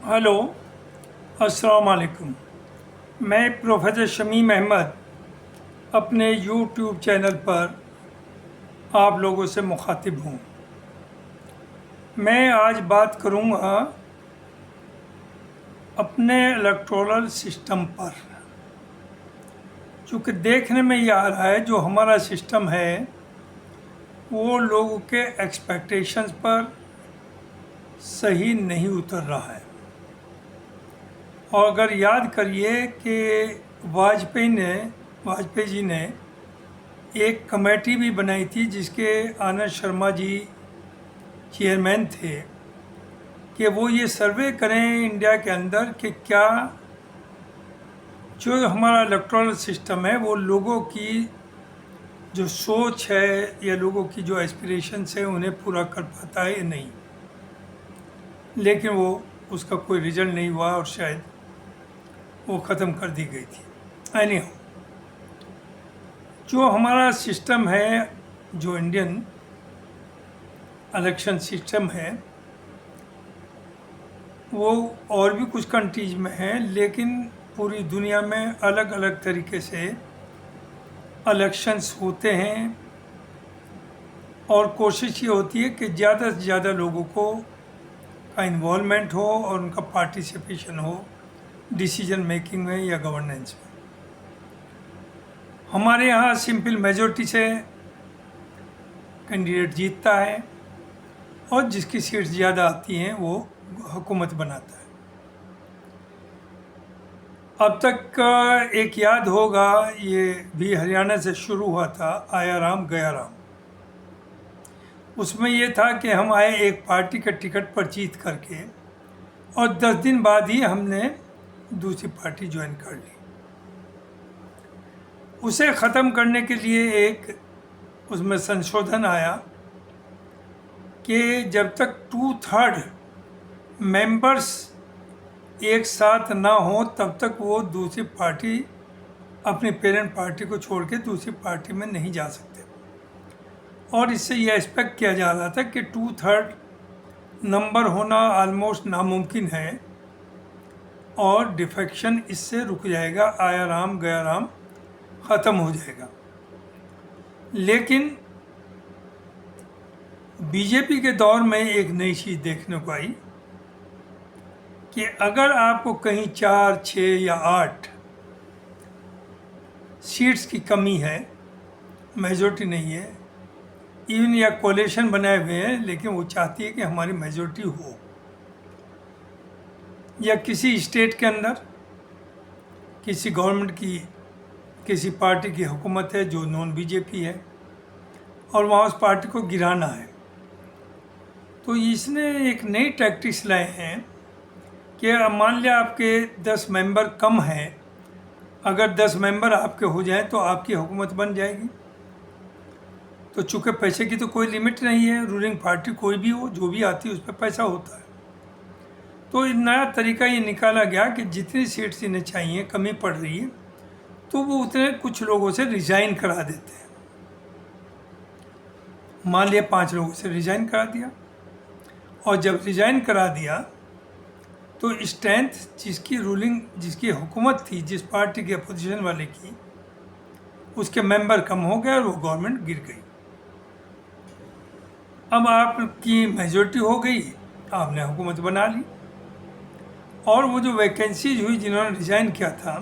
Hello, अस्सलाम वालेकुम। मैं प्रोफेसर शमीम अहमद अपने यूट्यूब चैनल पर आप लोगों से मुखातिब हूँ। मैं आज बात करूँगा अपने इलेक्टोरल सिस्टम पर। चूँकि देखने में ये आ रहा है जो हमारा सिस्टम है वो लोगों के एक्सपेक्टेशंस पर सही नहीं उतर रहा है। और अगर याद करिए कि वाजपेयी जी ने एक कमेटी भी बनाई थी जिसके आनंद शर्मा जी चेयरमैन थे कि वो ये सर्वे करें इंडिया के अंदर कि क्या जो हमारा इलेक्टोरल सिस्टम है वो लोगों की जो सोच है या लोगों की जो एस्पिरेशंस है उन्हें पूरा कर पाता है या नहीं। लेकिन वो उसका कोई रिजल्ट नहीं हुआ और शायद वो ख़त्म कर दी गई थी। एनी हाउ, जो हमारा सिस्टम है, जो इंडियन इलेक्शन सिस्टम है, वो और भी कुछ कंट्रीज में है, लेकिन पूरी दुनिया में अलग अलग तरीके से इलेक्शंस होते हैं और कोशिश ये होती है कि ज़्यादा से ज़्यादा लोगों को का इन्वॉल्वमेंट हो और उनका पार्टिसिपेशन हो डिसीजन मेकिंग में या गवर्नेंस में। हमारे यहाँ सिंपल मेजॉरिटी से कैंडिडेट जीतता है और जिसकी सीट्स ज़्यादा आती हैं वो हुकूमत बनाता है। अब तक एक याद होगा, ये भी हरियाणा से शुरू हुआ था, आया राम गया राम। उसमें ये था कि हम आए एक पार्टी के टिकट पर जीत करके और 10 दिन बाद ही हमने दूसरी पार्टी ज्वाइन कर ली। उसे ख़त्म करने के लिए एक उसमें संशोधन आया कि जब तक 2/3 मेंबर्स एक साथ ना हो तब तक वो दूसरी पार्टी, अपनी पेरेंट पार्टी को छोड़ के दूसरी पार्टी में नहीं जा सकते। और इससे ये एक्सपेक्ट किया जा रहा था कि 2/3 नंबर होना आलमोस्ट नामुमकिन है और डिफेक्शन इससे रुक जाएगा, आया राम गया राम ख़त्म हो जाएगा। लेकिन बीजेपी के दौर में एक नई चीज़ देखने को आई कि अगर आपको कहीं 4, 6 या 8 सीट्स की कमी है, मेजॉरिटी नहीं है, इवन या कोalition बनाए हुए हैं लेकिन वो चाहती है कि हमारी मेजॉरिटी हो, या किसी स्टेट के अंदर किसी गवर्नमेंट की, किसी पार्टी की हुकूमत है जो नॉन बीजेपी है और वहाँ उस पार्टी को गिराना है, तो इसने एक नई टैक्टिक्स लाए हैं कि मान लिया आपके 10 मेंबर कम हैं, अगर 10 मेंबर आपके हो जाएं तो आपकी हुकूमत बन जाएगी। तो चूँकि पैसे की तो कोई लिमिट नहीं है, रूलिंग पार्टी कोई भी हो, जो भी आती है उस पर पैसा होता है। तो एक नया तरीका ये निकाला गया कि जितनी सीट्स इन्हें चाहिए, कमी पड़ रही है, तो वो उतने कुछ लोगों से रिज़ाइन करा देते हैं। मान लिया 5 लोगों से रिज़ाइन करा दिया, और जब रिज़ाइन करा दिया तो स्ट्रेंथ जिसकी रूलिंग, जिसकी हुकूमत थी, जिस पार्टी के अपोजिशन वाले की, उसके मेंबर कम हो गए और वो गवर्नमेंट गिर गई। अब आपकी मेजॉरिटी हो गई, आपने हुकूमत बना ली, और वो जो वैकेंसीज हुई जिन्होंने रिज़ाइन किया था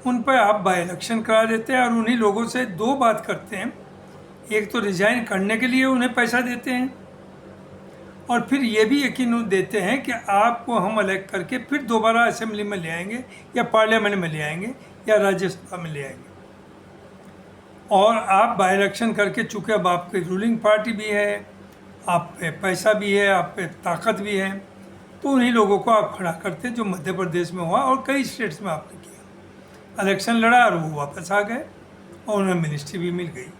उन पर आप बाई इलेक्शन करा देते हैं और उन्हीं लोगों से 2 बात करते हैं। एक तो रिज़ाइन करने के लिए उन्हें पैसा देते हैं और फिर ये भी यकीन देते हैं कि आपको हम इलेक्ट करके फिर दोबारा असेंबली में ले आएंगे या पार्लियामेंट में ले आएंगे या राज्यसभा में ले आएंगे। और आप बाई इलेक्शन करके, चूँकि अब आपकी रूलिंग पार्टी भी है, आप पे पैसा भी है, आप पे ताकत भी है, तो उन्हीं लोगों को आप खड़ा करते हैं, जो मध्य प्रदेश में हुआ और कई स्टेट्स में आपने किया। इलेक्शन लड़ा और वो वापस आ गए और उन्हें मिनिस्ट्री भी मिल गई।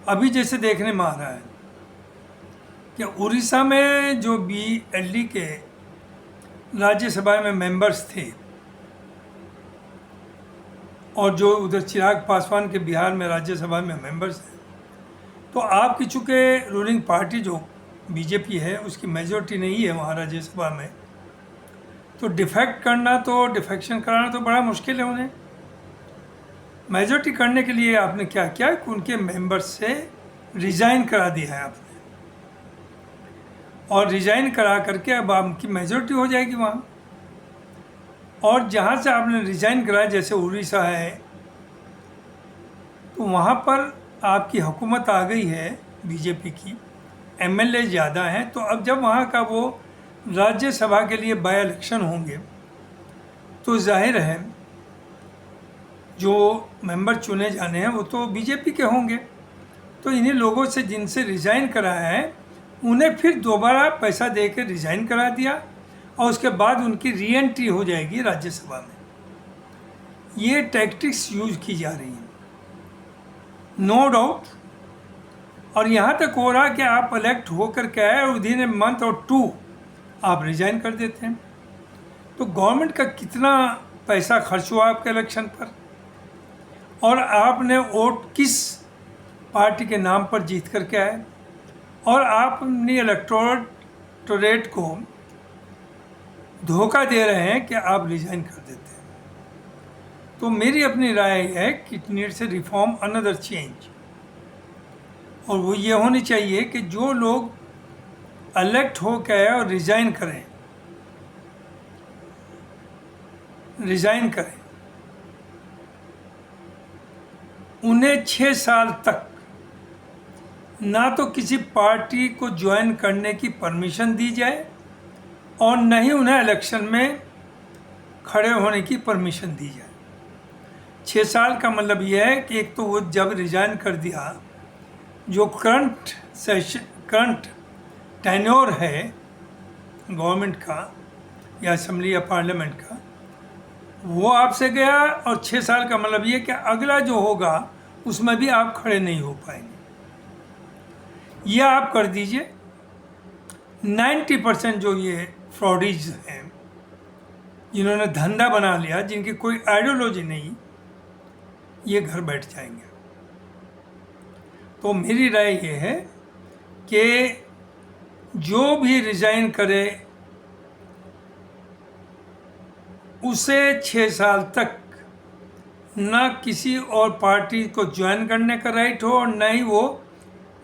अभी जैसे देखने में आ रहा है कि उड़ीसा में जो BLD के राज्यसभा में मेंबर्स थे और जो उधर चिराग पासवान के बिहार में राज्यसभा में मेंबर्स हैं, तो आपकी चूँकि रूलिंग पार्टी जो बीजेपी है उसकी मेजॉरिटी नहीं है वहाँ राज्यसभा में, तो डिफेक्शन कराना तो बड़ा मुश्किल है उन्हें। मेजॉरिटी करने के लिए आपने क्या किया कि उनके मेंबर्स से रिज़ाइन करा दिया है आपने, और रिज़ाइन करा करके अब आपकी मेजॉरिटी हो जाएगी वहाँ। और जहाँ से आपने रिज़ाइन कराया, जैसे उड़ीसा है, तो वहाँ पर आपकी हुकूमत आ गई है बीजेपी की, एमएलए ज़्यादा हैं, तो अब जब वहाँ का वो राज्यसभा के लिए बाय इलेक्शन होंगे तो जाहिर है जो मेंबर चुने जाने हैं वो तो बीजेपी के होंगे। तो इन्हीं लोगों से जिनसे रिज़ाइन कराया है उन्हें फिर दोबारा पैसा दे के रिज़ाइन करा दिया, और उसके बाद उनकी री एंट्री हो जाएगी राज्यसभा में। ये टैक्टिक्स यूज की जा रही हैं, नो डाउट। और यहाँ तक हो रहा कि आप इलेक्ट होकर के आए और विदिन ए मंथ और 2 आप रिज़ाइन कर देते हैं। तो गवर्नमेंट का कितना पैसा खर्च हुआ आपके इलेक्शन पर, और आपने वोट किस पार्टी के नाम पर जीत करके आए, और आप अपनी इलेक्टोरेट को धोखा दे रहे हैं कि आप रिज़ाइन कर देते हैं। तो मेरी अपनी राय है कि it needs a reform, another change. और वो ये होनी चाहिए कि जो लोग इलेक्ट हो के आए और रिज़ाइन करें, उन्हें 6 साल तक ना तो किसी पार्टी को ज्वाइन करने की परमिशन दी जाए, और न ही उन्हें इलेक्शन में खड़े होने की परमिशन दी जाए। 6 साल का मतलब यह है कि एक तो वो जब रिज़ाइन कर दिया, जो करंट टेन्योर है गवर्नमेंट का या असेंबली या पार्लियामेंट का, वो आपसे गया, और 6 साल का मतलब ये कि अगला जो होगा उसमें भी आप खड़े नहीं हो पाएंगे। ये आप कर दीजिए। 90% जो ये फ्रॉडीज हैं, जिन्होंने धंधा बना लिया, जिनकी कोई आइडियोलॉजी नहीं, ये घर बैठ जाएंगे। तो मेरी राय ये है कि जो भी रिज़ाइन करे उसे 6 साल तक ना किसी और पार्टी को ज्वाइन करने का राइट हो, और न ही वो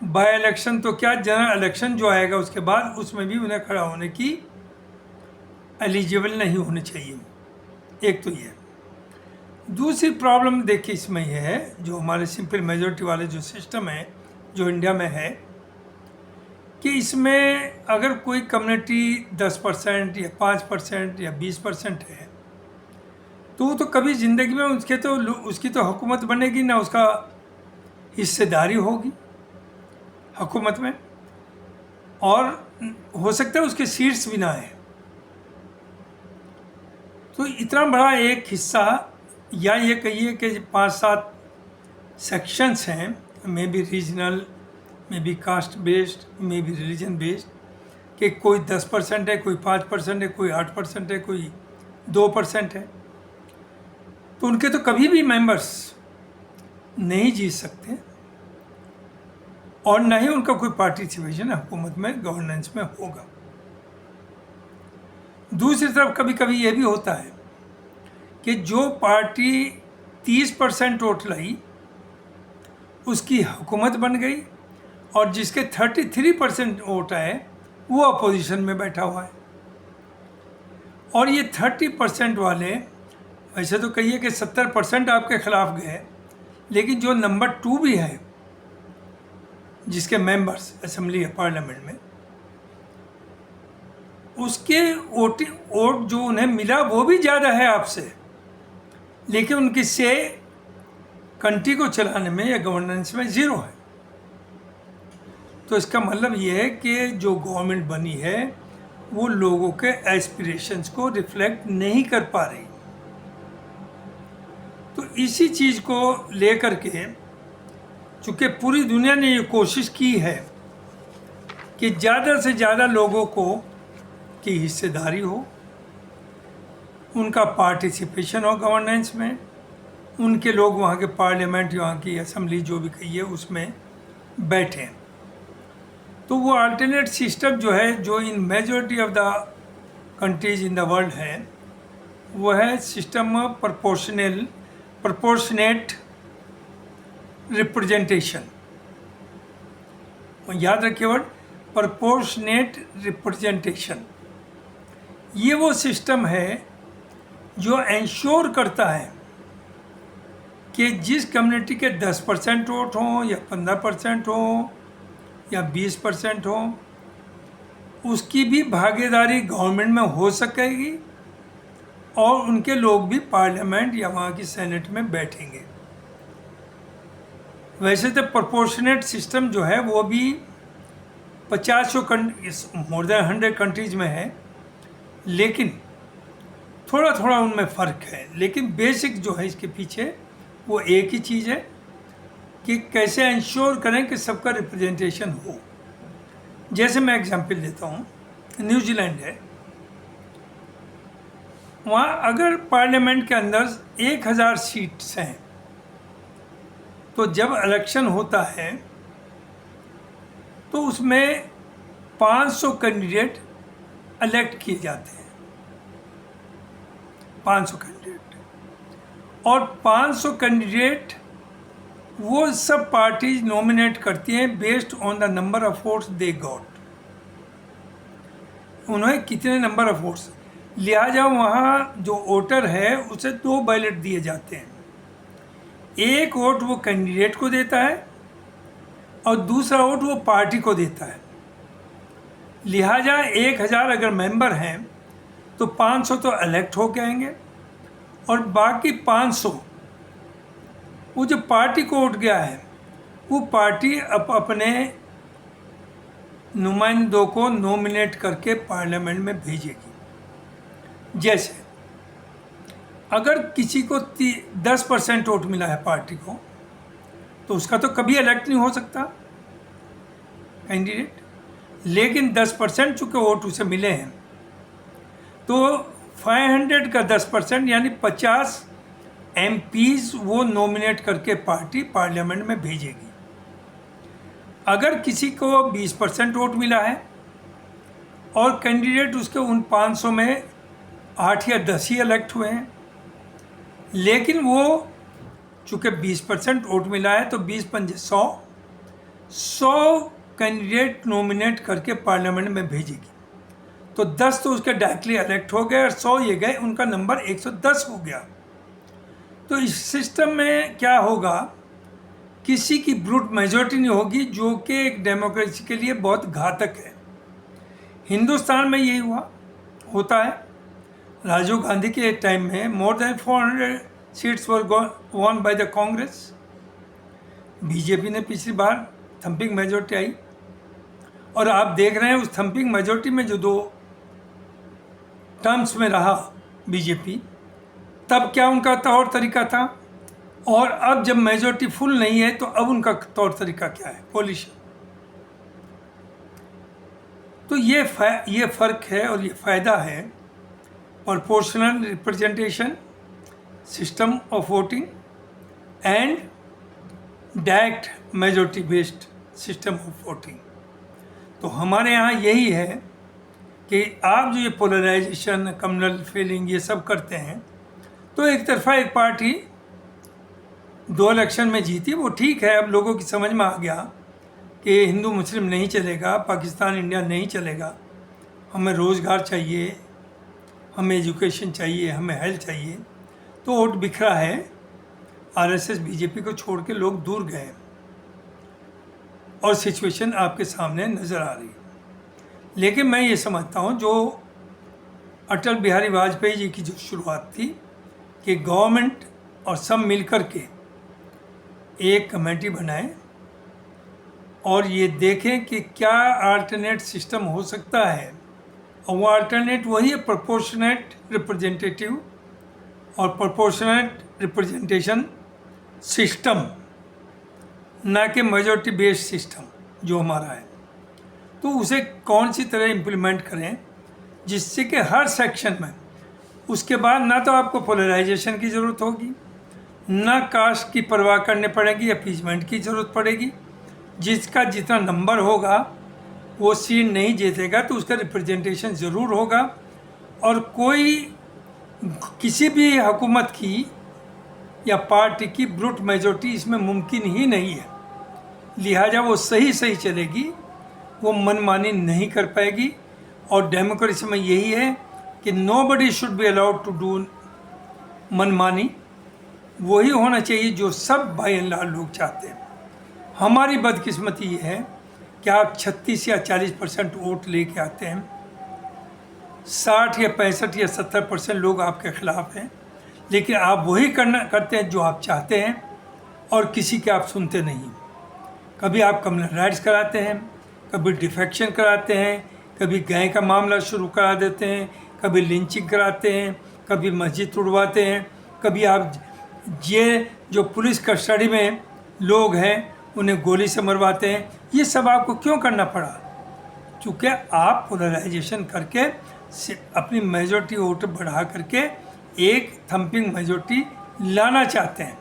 बाय इलेक्शन तो क्या, जनरल इलेक्शन जो आएगा उसके बाद उसमें भी उन्हें खड़ा होने की एलिजिबल नहीं होने चाहिए। एक तो ये। दूसरी प्रॉब्लम देखिए इसमें यह है, जो हमारे सिंपल मेजॉरिटी वाले जो सिस्टम है जो इंडिया में है, कि इसमें अगर कोई कम्युनिटी 10% या 5% या 20% है, तो वो तो कभी ज़िंदगी में उसकी तो हुकूमत बनेगी ना, उसका हिस्सेदारी होगी हुकूमत में, और हो सकता है उसके सीट्स भी ना आए। तो इतना बड़ा एक हिस्सा, या ये कहिए कि 5-7 सेक्शंस हैं, may be regional, may be caste based, may be religion based, कि कोई 10% है, कोई 5% है, कोई 8% है, कोई 2% है, तो उनके तो कभी भी मेंबर्स नहीं जीत सकते, और न ही उनका कोई पार्टिसिपेशन हुकूमत में, गवर्नेंस में होगा। दूसरी तरफ कभी कभी ये भी होता है कि जो पार्टी 30% वोट लाई उसकी हुकूमत बन गई, और जिसके 33% वोट आए वो अपोजिशन में बैठा हुआ है। और ये 30% वाले, वैसे तो कहिए कि 70% आपके खिलाफ गए, लेकिन जो नंबर 2 भी है, जिसके मेंबर्स असेंबली या पार्लियामेंट में, उसके वोट जो उन्हें मिला वो भी ज़्यादा है आपसे, लेकिन उनकी से कंट्री को चलाने में या गवर्नेंस में 0 है। तो इसका मतलब ये है कि जो गवर्नमेंट बनी है वो लोगों के एस्पिरेशंस को रिफ्लेक्ट नहीं कर पा रही। तो इसी चीज़ को लेकर के, चूँकि पूरी दुनिया ने ये कोशिश की है कि ज़्यादा से ज़्यादा लोगों की हिस्सेदारी हो, उनका पार्टिसिपेशन हो गवर्नेंस में, उनके लोग वहाँ के पार्लियामेंट, वहाँ की असेंबली जो भी कहिए उसमें बैठें। तो वो अल्टरनेट सिस्टम जो है, जो इन majority of the countries in the world है, वो है सिस्टम ऑफ प्रोपोर्शनेट रिप्रेजेंटेशन। याद रखिए वर्ड, प्रोपोर्शनेट रिप्रेजेंटेशन। ये वो सिस्टम है जो इंश्योर करता है कि जिस कम्युनिटी के 10% वोट हों या 15% हों या 20% हों, उसकी भी भागीदारी गवर्नमेंट में हो सकेगी और उनके लोग भी पार्लियामेंट या वहाँ की सेनेट में बैठेंगे। वैसे तो प्रोपोर्शनेट सिस्टम जो है वो भी 50 मोर देन 100 कंट्रीज में है, लेकिन थोड़ा थोड़ा उनमें फ़र्क है। लेकिन बेसिक जो है इसके पीछे वो एक ही चीज़ है कि कैसे इंश्योर करें कि सबका रिप्रेजेंटेशन हो। जैसे मैं एग्जांपल देता हूँ, न्यूजीलैंड है, वहाँ अगर पार्लियामेंट के अंदर 1000 सीट्स हैं तो जब इलेक्शन होता है तो उसमें 500 कैंडिडेट इलेक्ट किए जाते हैं, 500 कैंडिडेट। और 500 कैंडिडेट वो सब पार्टीज नॉमिनेट करती हैं based on the number of votes they got. उन्हें कितने नंबर ऑफ वोट्स, लिहाजा वहाँ जो वोटर है उसे 2 बैलेट दिए जाते हैं। एक वोट वो कैंडिडेट को देता है और दूसरा वोट वो पार्टी को देता है। लिहाजा 1000 अगर मेंबर हैं तो 500 तो इलेक्ट हो के आएंगे और बाकी 500 वो जो पार्टी को वोट गया है वो पार्टी अपने नुमाइंदों को नॉमिनेट करके पार्लियामेंट में भेजेगी। जैसे अगर किसी को 10% वोट मिला है पार्टी को, तो उसका तो कभी इलेक्ट नहीं हो सकता कैंडिडेट, लेकिन 10% चूँकि वोट उसे मिले हैं तो 500 का 10% यानी 50 MPs वो नॉमिनेट करके पार्टी पार्लियामेंट में भेजेगी। अगर किसी को 20% वोट मिला है और कैंडिडेट उसके उन 500 में 8 या 10 ही इलेक्ट हुए हैं, लेकिन वो चूँकि 20% वोट मिला है तो 20 पंजे 100 कैंडिडेट नॉमिनेट करके पार्लियामेंट में भेजेगी। तो 10 तो उसके डायरेक्टली इलेक्ट हो गए और 100 ये गए, उनका नंबर 110 हो गया। तो इस सिस्टम में क्या होगा, किसी की ब्रूट मेजॉरिटी नहीं होगी, जो कि एक डेमोक्रेसी के लिए बहुत घातक है। हिंदुस्तान में यही होता है। राजीव गांधी के टाइम में more than 400 seats were won by the Congress. BJP ने पिछली बार थम्पिंग मेजॉरिटी आई और आप देख रहे हैं उस थम्पिंग मेजॉरिटी में जो 2 टर्म्स में रहा बीजेपी, तब क्या उनका तौर तरीका था और अब जब मेजॉरिटी फुल नहीं है तो अब उनका तौर तरीका क्या है, पॉलिसी। तो ये फ़र्क है और ये फ़ायदा है proportional representation system of voting and direct majority based system of voting. तो हमारे यहाँ यही है कि आप जो ये पोलराइजेशन, कम्युनल फीलिंग ये सब करते हैं, तो एक तरफा एक पार्टी 2 इलेक्शन में जीती, वो ठीक है। अब लोगों की समझ में आ गया कि हिंदू मुस्लिम नहीं चलेगा, पाकिस्तान इंडिया नहीं चलेगा, हमें रोज़गार चाहिए, हमें एजुकेशन चाहिए, हमें हेल्थ चाहिए। तो वोट बिखरा है, आरएसएस बीजेपी को छोड़ के लोग दूर गए और सिचुएशन आपके सामने नज़र आ रही है। लेकिन मैं ये समझता हूँ जो अटल बिहारी वाजपेयी जी की जो शुरुआत थी कि गवर्नमेंट और सब मिलकर के एक कमेटी बनाएं और ये देखें कि क्या अल्टरनेट सिस्टम हो सकता है, और वो अल्टरनेट वही है प्रोपोर्शनेट रिप्रेजेंटेटिव और प्रोपोर्शनेट रिप्रेजेंटेशन सिस्टम, ना कि मेजॉरिटी बेस्ड सिस्टम जो हमारा है। तो उसे कौन सी तरह इम्प्लीमेंट करें जिससे कि हर सेक्शन में उसके बाद ना तो आपको पोलराइजेशन की ज़रूरत होगी, ना कास्ट की परवाह करने पड़ेगी, अपीजमेंट की ज़रूरत पड़ेगी। जिसका जितना नंबर होगा वो सीट नहीं जीतेगा तो उसका रिप्रेजेंटेशन ज़रूर होगा, और कोई किसी भी हुकूमत की या पार्टी की ब्रूट मेजॉरिटी इसमें मुमकिन ही नहीं है। लिहाजा वो सही सही चलेगी, वो मनमानी नहीं कर पाएगी। और डेमोक्रेसी में यही है कि nobody should be allowed to do मनमानी। वही होना चाहिए जो सब बाय एंड लार्ज लोग चाहते हैं। हमारी बदकिस्मती ये है कि आप 36 या 40% वोट लेके आते हैं, 60 या 65 या 70% लोग आपके खिलाफ हैं, लेकिन आप वही करते हैं जो आप चाहते हैं और किसी के आप सुनते नहीं। कभी आप कम्युनल राइट्स कराते हैं, कभी डिफेक्शन कराते हैं, कभी गाय का मामला शुरू करा देते हैं, कभी लिंचिंग कराते हैं, कभी मस्जिद उड़वाते हैं, कभी आप ये जो पुलिस कस्टडी में लोग हैं उन्हें गोली से मरवाते हैं। ये सब आपको क्यों करना पड़ा? चूँकि आप पोलराइजेशन करके अपनी मेजॉरिटी वोट बढ़ा करके एक थम्पिंग मेजॉरिटी लाना चाहते हैं,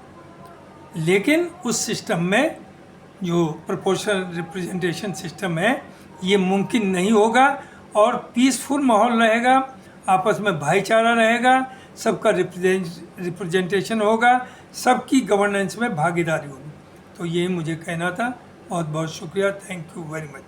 लेकिन उस सिस्टम में जो प्रोपोर्शनल रिप्रेजेंटेशन सिस्टम है ये मुमकिन नहीं होगा, और पीसफुल माहौल रहेगा, आपस में भाईचारा रहेगा, सबका रिप्रेजेंटेशन होगा, सबकी गवर्नेंस में भागीदारी होगी। तो ये मुझे कहना था। बहुत बहुत शुक्रिया। Thank you very much.